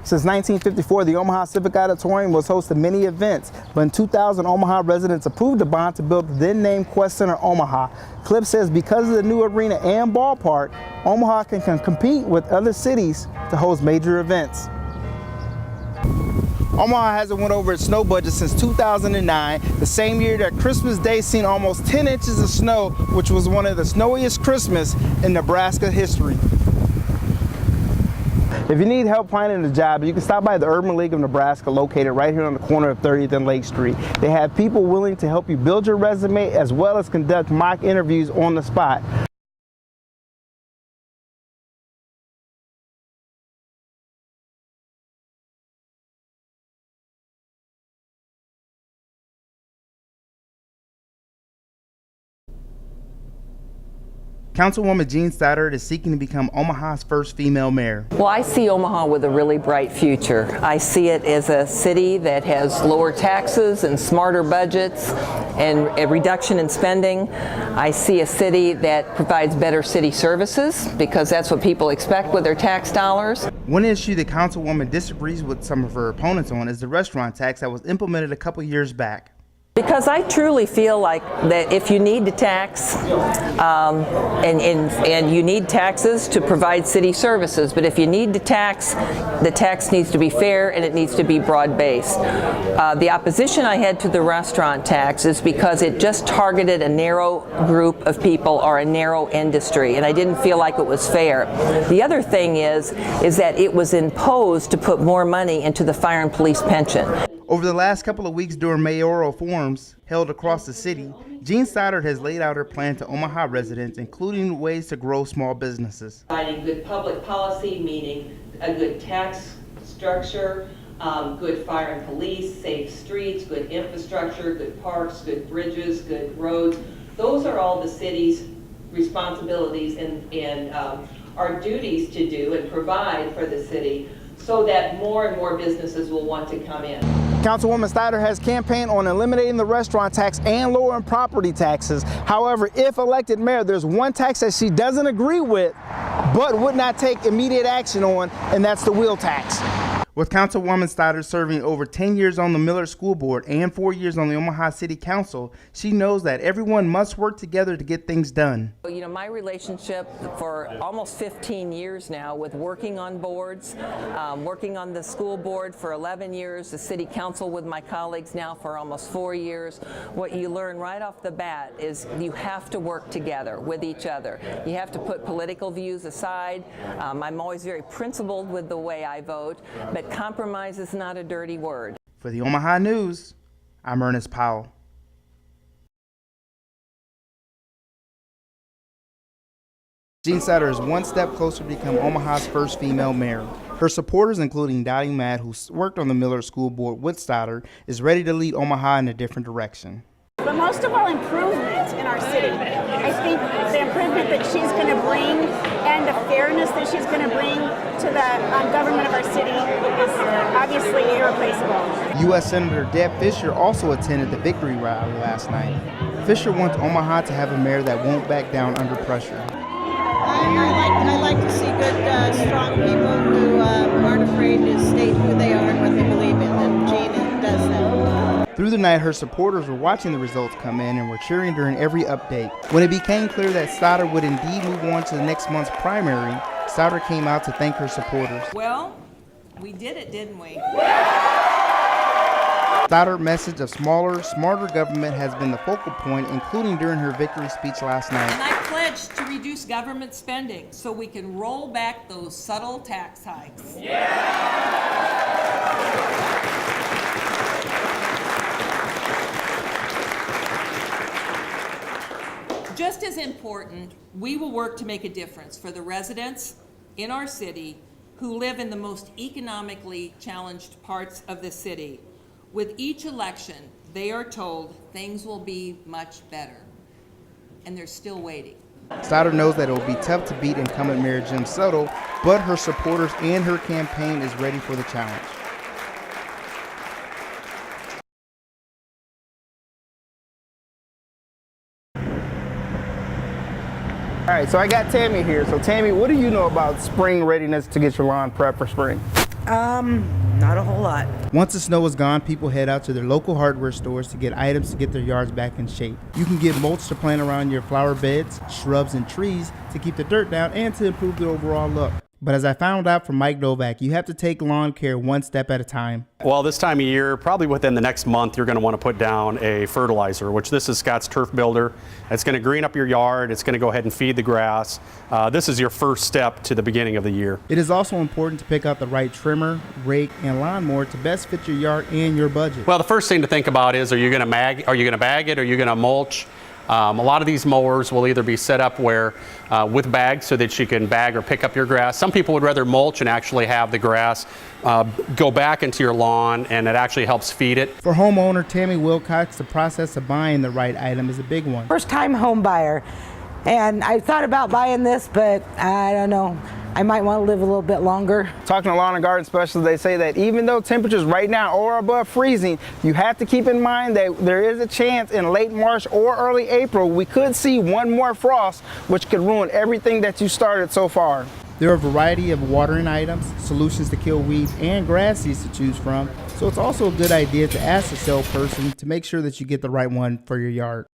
Since 1954, the Omaha Civic Auditorium was host to many events, but in 2000, Omaha residents approved a bond to build the then-named Quest Center Omaha. Clip says because of the new arena and ballpark, Omaha can compete with other cities to host major events. Omaha hasn't went over its snow budget since 2009, the same year that Christmas Day seen almost 10 inches of snow, which was one of the snowiest Christmas in Nebraska history. If you need help finding a job, you can stop by the Urban League of Nebraska, located right here on the corner of 30th and Lake Street. They have people willing to help you build your resume as well as conduct mock interviews on the spot. Councilwoman Jean Stoddard is seeking to become Omaha's first female mayor. Well, I see Omaha with a really bright future. I see it as a city that has lower taxes and smarter budgets and a reduction in spending. I see a city that provides better city services because that's what people expect with their tax dollars. One issue the councilwoman disagrees with some of her opponents on is the restaurant tax that was implemented a couple years back. Because I truly feel like that if you need to tax, and you need taxes to provide city services, but if you need to tax, the tax needs to be fair and it needs to be broad-based. The opposition I had to the restaurant tax is because it just targeted a narrow group of people or a narrow industry, and I didn't feel like it was fair. The other thing is that it was imposed to put more money into the fire and police pension. Over the last couple of weeks during mayoral forums held across the city, Jean Stoddard has laid out her plan to Omaha residents, including ways to grow small businesses. Providing good public policy, meaning a good tax structure, good fire and police, safe streets, good infrastructure, good parks, good bridges, good roads. Those are all the city's responsibilities and our duties to do and provide for the city so that more and more businesses will want to come in. Councilwoman Stoddard has campaigned on eliminating the restaurant tax and lowering property taxes. However, if elected mayor, there's one tax that she doesn't agree with, but would not take immediate action on, and that's the wheel tax. With Councilwoman Stoddard serving over 10 years on the Millard School Board and 4 years on the Omaha City Council, she knows that everyone must work together to get things done. You know, my relationship for almost 15 years now with working on boards, working on the school board for 11 years, the city council with my colleagues now for almost 4 years. What you learn right off the bat is you have to work together with each other. You have to put political views aside. I'm always very principled with the way I vote, but compromise is not a dirty word. For the Omaha News, I'm Ernest Powell. Jean Stoddard is one step closer to become Omaha's first female mayor. Her supporters, including Dottie Matt, who worked on the Millard School Board with Stoddard, is ready to lead Omaha in a different direction. But most of all, improvement in our city. I think the improvement that she's going to bring and the fairness that she's going to bring to the government of our city is obviously irreplaceable. U.S. Senator Deb Fischer also attended the victory rally last night. Fischer wants Omaha to have a mayor that won't back down under pressure. I like to see good, strong people who aren't afraid to state who they are and what they believe in, and Jean does that. Through the night, her supporters were watching the results come in and were cheering during every update. When it became clear that Stoddard would indeed move on to the next month's primary, Stoddard came out to thank her supporters. Well, we did it, didn't we? Stoddard's message of smaller, smarter government has been the focal point, including during her victory speech last night. And I pledged to reduce government spending so we can roll back those subtle tax hikes. Just as important, we will work to make a difference for the residents in our city who live in the most economically challenged parts of the city. With each election, they are told things will be much better, and they're still waiting. Stoddard knows that it will be tough to beat incumbent Mayor Jim Settle, but her supporters and her campaign is ready for the challenge. All right, so I got Tammy here. So Tammy, what do you know about spring readiness to get your lawn prepped for spring? Not a whole lot. Once the snow is gone, people head out to their local hardware stores to get items to get their yards back in shape. You can get mulch to plant around your flower beds, shrubs, and trees to keep the dirt down and to improve the overall look. But as I found out from Mike Novak, you have to take lawn care one step at a time. Well, this time of year, probably within the next month, you're going to want to put down a fertilizer, which this is Scott's Turf Builder. It's going to green up your yard. It's going to go ahead and feed the grass. This is your first step to the beginning of the year. It is also important to pick out the right trimmer, rake, and lawnmower to best fit your yard and your budget. Well, the first thing to think about is, are you going to bag it? Are you going to mulch? A lot of these mowers will either be set up where with bags so that you can bag or pick up your grass. Some people would rather mulch and actually have the grass go back into your lawn, and it actually helps feed it. For homeowner Tammy Wilcox, the process of buying the right item is a big one. First time home buyer. And I thought about buying this, but I don't know. I might want to live a little bit longer. Talking to lawn and garden specialists, they say that even though temperatures right now are above freezing, you have to keep in mind that there is a chance in late March or early April we could see one more frost, which could ruin everything that you started so far. There are a variety of watering items, solutions to kill weeds, and grass seeds to choose from, so it's also a good idea to ask the salesperson to make sure that you get the right one for your yard.